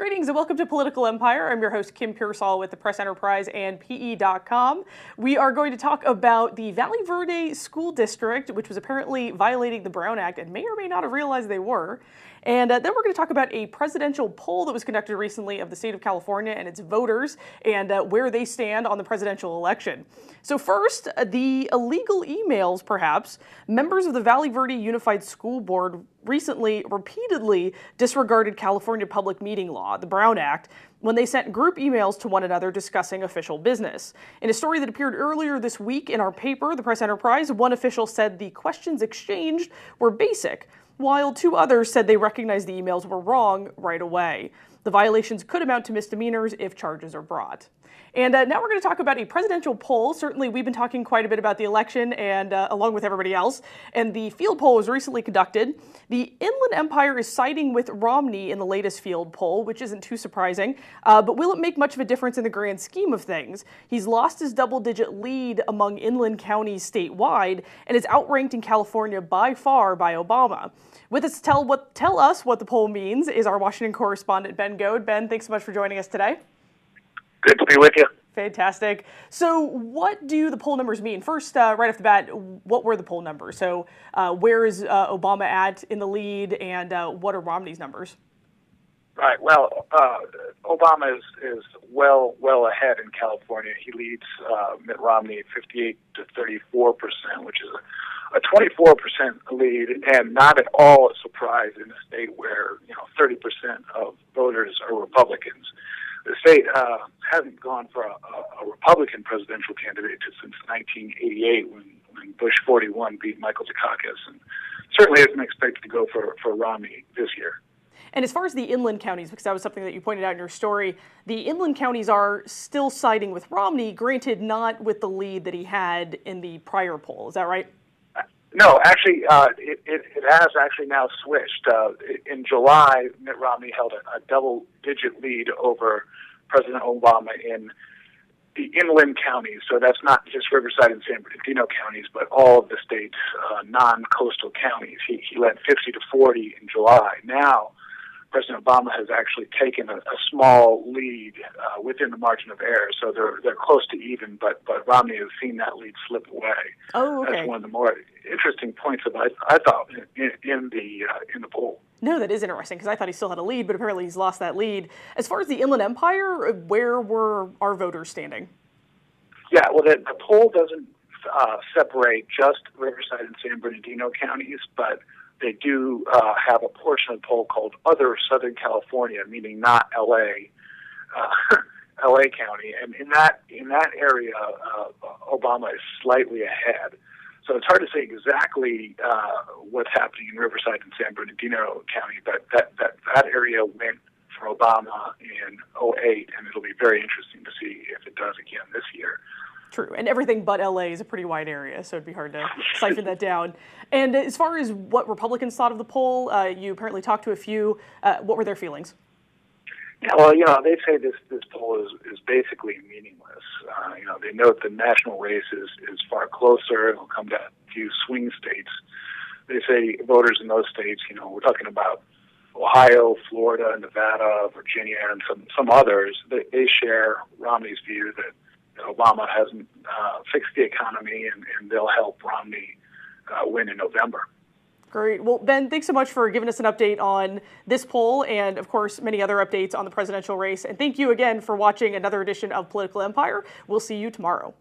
Greetings and welcome to Political Empire. I'm your host, Kim Pearsall with the Press Enterprise and PE.com. We are going to talk about the Valley Verde School District, which was apparently violating the Brown Act and may or may not have realized they were. And then we're going to talk about a presidential poll that was conducted recently of the state of California and its voters and where they stand on the presidential election. So first, the illegal emails, perhaps. Members of the Valley Verde Unified School Board recently repeatedly disregarded California public meeting law, the Brown Act, when they sent group emails to one another discussing official business. In a story that appeared earlier this week in our paper, the Press Enterprise, one official said the questions exchanged were basic, while two others said they recognized the emails were wrong right away. The violations could amount to misdemeanors if charges are brought. And now we're going to talk about a presidential poll. Certainly, we've been talking quite a bit about the election and along with everybody else. And the field poll was recently conducted. The Inland Empire is siding with Romney in the latest field poll, which isn't too surprising. But will it make much of a difference in the grand scheme of things? He's lost his double-digit lead among inland counties statewide and is outranked in California by far by Obama. With us to tell us what the poll means is our Washington correspondent, Ben Goad. Ben, thanks so much for joining us today. Good to be with you. Fantastic. So what do the poll numbers mean? First, right off the bat, what were the poll numbers? So where is Obama at in the lead, and what are Romney's numbers? Right. Well, Obama is well ahead in California. He leads Mitt Romney at 58 to 34%, which is a 24% lead, and not at all a surprise in a state where 30% of voters are Republicans. The state hasn't gone for a Republican presidential candidate since 1988 when Bush 41 beat Michael Dukakis, and certainly isn't expected to go for Romney this year. And as far as the inland counties, because that was something that you pointed out in your story, the inland counties are still siding with Romney, granted not with the lead that he had in the prior poll. Is that right? No, actually, it has actually now switched. In July, Mitt Romney held a double-digit lead over President Obama in the inland counties. So that's not just Riverside and San Bernardino counties, but all of the state's non-coastal counties. He led 50 to 40 in July. Now, President Obama has actually taken a small lead within the margin of error, so they're close to even. But Romney has seen that lead slip away. Oh, okay. That's one of the more interesting points that I thought in the poll. No, that is interesting because I thought he still had a lead, but apparently he's lost that lead. As far as the Inland Empire, where were our voters standing? Yeah, well, the poll doesn't separate just Riverside and San Bernardino counties, but they do have a portion of the poll called Other Southern California, meaning not L.A. L.A. County, and in that area, Obama is slightly ahead. So it's hard to say exactly what's happening in Riverside and San Bernardino County, but that area went for Obama in 2008, and it'll be very interesting to see if it does again this year. True, and everything but LA is a pretty wide area, so it'd be hard to siphon that down. And as far as what Republicans thought of the poll, you apparently talked to a few. What were their feelings? Yeah, well, they say this poll is basically meaningless. They note the national race is far closer. It'll come down to a few swing states. They say voters in those states, we're talking about Ohio, Florida, Nevada, Virginia, and some others. They share Romney's view that Obama hasn't fixed the economy, and they'll help Romney win in November. Great. Well, Ben, thanks so much for giving us an update on this poll and, of course, many other updates on the presidential race. And thank you again for watching another edition of Political Empire. We'll see you tomorrow.